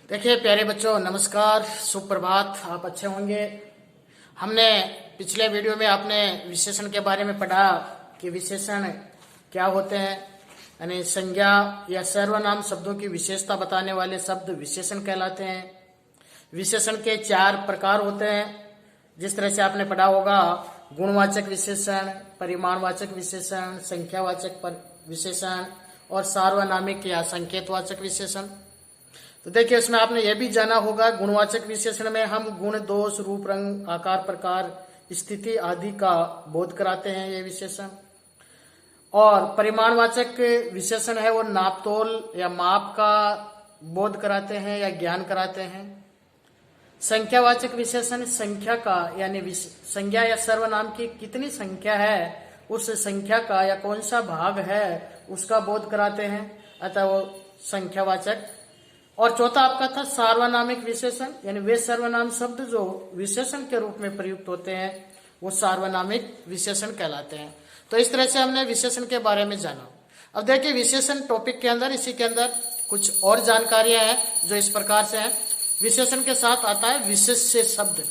देखिए प्यारे बच्चों, नमस्कार, सुप्रभात। आप अच्छे होंगे। हमने पिछले वीडियो में आपने विशेषण के बारे में पढ़ा कि विशेषण क्या होते हैं, यानी संज्ञा या सर्वनाम शब्दों की विशेषता बताने वाले शब्द विशेषण कहलाते हैं। विशेषण के 4 प्रकार होते हैं, जिस तरह से आपने पढ़ा होगा: गुणवाचक विशेषण, परिमाणवाचक विशेषण, संख्यावाचक विशेषण और सार्वनामिक या संकेतवाचक विशेषण। तो देखिए, उसमें आपने यह भी जाना होगा, गुणवाचक विशेषण में हम गुण, दोष, रूप, रंग, आकार, प्रकार, स्थिति आदि का बोध कराते हैं ये विशेषण। और परिमाणवाचक विशेषण है वो नापतोल या माप का बोध कराते हैं या ज्ञान कराते हैं। संख्यावाचक विशेषण संख्या का, यानी संज्ञा या सर्वनाम की कितनी संख्या है, उस संख्या का या कौन सा भाग है उसका बोध कराते हैं, अतः वो संख्यावाचक। और चौथा आपका था सार्वनामिक विशेषण, यानी वे सर्वनाम शब्द जो विशेषण के रूप में प्रयुक्त होते हैं वो सार्वनामिक विशेषण कहलाते हैं। तो इस तरह से हमने विशेषण के बारे में जाना। अब देखिए, विशेषण टॉपिक के अंदर, इसी के अंदर कुछ और जानकारियां हैं जो इस प्रकार से हैं। विशेषण के साथ आता है विशेष्य शब्द।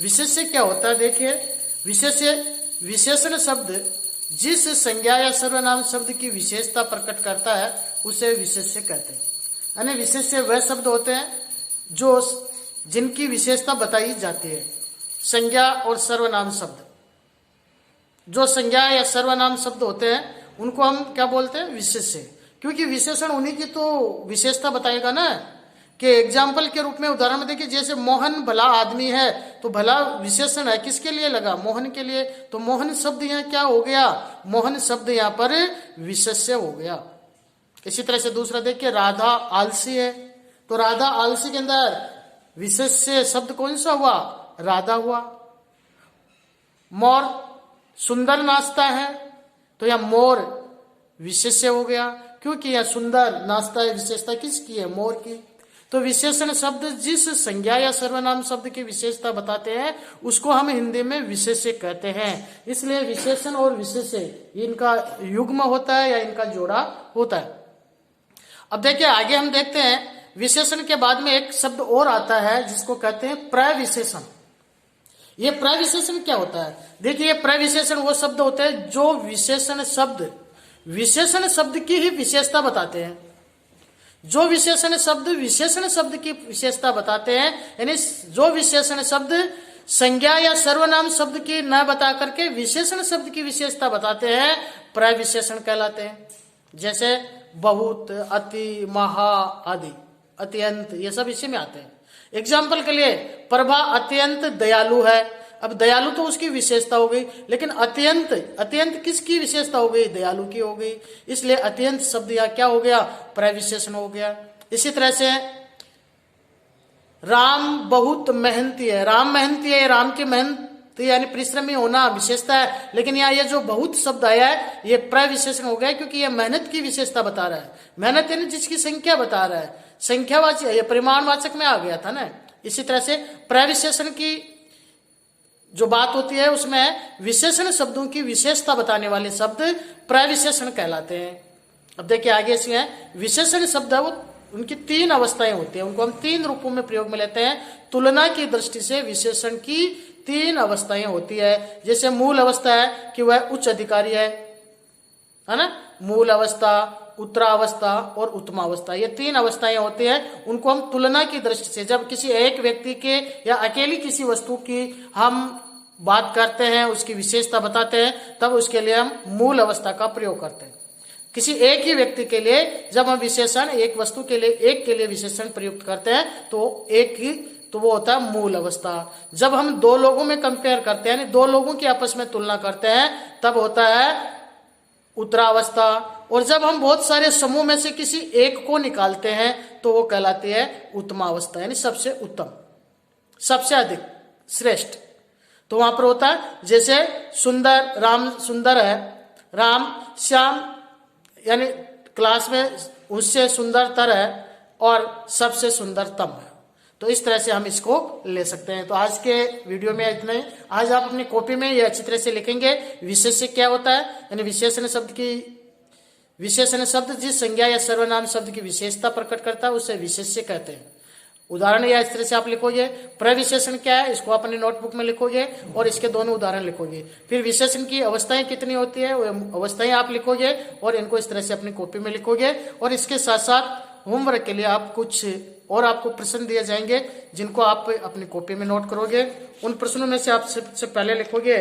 विशेष्य क्या होता है? देखिए, विशेषण शब्द जिस संज्ञा या सर्वनाम शब्द की विशेषता प्रकट करता है उसे विशेष्य कहते हैं। यानी विशेष्य वह शब्द होते हैं जो जिनकी विशेषता बताई जाती है। संज्ञा और सर्वनाम शब्द, जो संज्ञा या सर्वनाम शब्द होते हैं उनको हम क्या बोलते हैं? विशेष्य। क्योंकि विशेषण उन्हीं की तो विशेषता बताएगा ना। कि एग्जाम्पल के रूप में उदाहरण में देखिए, जैसे मोहन भला आदमी है, तो भला विशेषण है, किसके लिए लगा? मोहन के लिए। तो मोहन शब्द यहाँ क्या हो गया? मोहन शब्द यहाँ पर विशेष्य हो गया। इसी तरह से दूसरा देखिए, राधा आलसी है, तो राधा आलसी के अंदर विशेष्य शब्द कौन सा हुआ? राधा हुआ। मोर सुंदर नाचता है, तो यह मोर विशेष्य हो गया, क्योंकि यह सुंदर नाचता है, विशेषता किसकी है? मोर की। तो विशेषण शब्द जिस संज्ञा या सर्वनाम शब्द की विशेषता बताते हैं उसको हम हिंदी में विशेष्य कहते हैं। इसलिए विशेषण और विशेष्य इनका युग्म होता है या इनका जोड़ा होता है। अब देखिए, आगे हम देखते हैं, विशेषण के बाद में एक शब्द और आता है जिसको कहते हैं प्रविशेषण। ये प्रविशेषण क्या होता है? देखिए, ये प्रविशेषण वो शब्द होते हैं जो विशेषण शब्द की ही विशेषता बताते हैं। जो विशेषण शब्द की विशेषता बताते हैं, यानी जो विशेषण शब्द संज्ञा या सर्वनाम शब्द की न बता करके विशेषण शब्द की विशेषता बताते हैं, प्रविशेषण कहलाते हैं। जैसे बहुत, अति, महा आदि, अत्यंत, ये सब इसी में आते हैं। एग्जाम्पल के लिए, प्रभा अत्यंत दयालु है। अब दयालु तो उसकी विशेषता हो गई, लेकिन अत्यंत किसकी विशेषता हो गई? दयालु की हो गई। इसलिए अत्यंत शब्द या क्या हो गया? प्रविशेषण हो गया। इसी तरह से राम बहुत मेहनती है। राम मेहनती है, राम की मेहनत यानी परिश्रमी होना विशेषता है, लेकिन यहाँ ये जो बहुत शब्द आया है ये प्रविशेषण हो गया, क्योंकि ये मेहनत की विशेषता बता रहा है। मेहनत यानी जिसकी संख्या बता रहा है, संख्यावाचक, ये परिमाणवाचक में आ गया था ना। इसी तरह से प्रविशेषण की जो बात होती है उसमें विशेषण शब्दों की विशेषता बताने वाले शब्द प्रविशेषण कहलाते हैं। अब देखिए, आगे से है विशेषण शब्द, वो उनकी 3 अवस्थाएं होती है, उनको हम 3 रूपों में प्रयोग में लेते हैं। तुलना की दृष्टि से विशेषण की 3 अवस्थाएं होती है। जैसे मूल अवस्था है कि वह उच्च अधिकारी है ना। मूल अवस्था, उत्तरावस्था और उत्तमावस्था, ये 3 अवस्थाएं होती है। उनको हम तुलना की दृष्टि से, जब किसी एक व्यक्ति के या अकेली किसी वस्तु की हम बात करते हैं, उसकी विशेषता बताते हैं, तब उसके लिए हम मूल अवस्था का प्रयोग करते हैं। किसी एक ही व्यक्ति के लिए जब हम विशेषण, एक वस्तु के लिए, एक के लिए विशेषण प्रयुक्त करते हैं तो वो होता है मूल अवस्था। जब हम 2 लोगों में कंपेयर करते हैं, यानी 2 लोगों की आपस में तुलना करते हैं, तब होता है उत्तरावस्था। और जब हम बहुत सारे समूह में से किसी एक को निकालते हैं तो वो कहलाती है उत्तमावस्था, यानी सबसे उत्तम, सबसे अधिक, श्रेष्ठ। तो वहां पर होता है, जैसे सुंदर, राम सुंदर है, राम श्याम यानी क्लास में उससे सुंदरतर है और सबसे सुंदरतम है। तो इस तरह से हम इसको ले सकते हैं। तो आज के वीडियो में इतना ही। आज आप अपनी कॉपी में ये अच्छी तरह से लिखेंगे विशेष्य क्या होता है, यानी विशेषण शब्द जिस संज्ञा या सर्वनाम शब्द की विशेषता प्रकट करता है उसे विशेष्य कहते हैं। उदाहरण या इस तरह से आप लिखोगे। प्रविशेषण क्या है, इसको अपनी नोटबुक में लिखोगे और इसके दोनों उदाहरण लिखोगे। फिर विशेषण की अवस्थाएं कितनी होती है, वो अवस्थाएं आप लिखोगे और इनको इस तरह से अपनी कॉपी में लिखोगे। और इसके साथ साथ होमवर्क के लिए आप कुछ और आपको प्रश्न दिए जाएंगे जिनको आप अपनी कॉपी में नोट करोगे। उन प्रश्नों में से आप सबसे पहले लिखोगे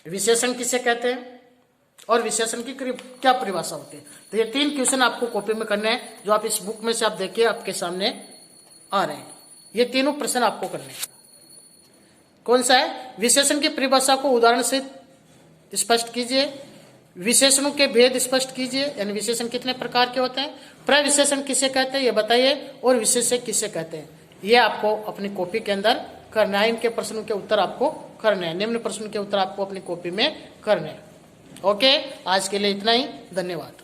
विशेषण किसे कहते हैं और विशेषण की क्या परिभाषा होती है। तो ये 3 क्वेश्चन आपको कॉपी में करने हैं, जो आप इस बुक में से आप देखिए आपके सामने आ रहे हैं। ये तीनों प्रश्न आपको करने हैं। कौन सा है, विशेषण की परिभाषा को उदाहरण से स्पष्ट कीजिए, विशेषणों के भेद स्पष्ट कीजिए, यानी विशेषण कितने प्रकार के होते हैं, प्रविशेषण किसे कहते हैं ये बताइए, और विशेषक किसे कहते हैं ये आपको अपनी कॉपी के अंदर करना है। इनके प्रश्नों के उत्तर आपको करने हैं, निम्न प्रश्न के उत्तर आपको अपनी कॉपी में करने हैं। ओके, आज के लिए इतना ही, धन्यवाद।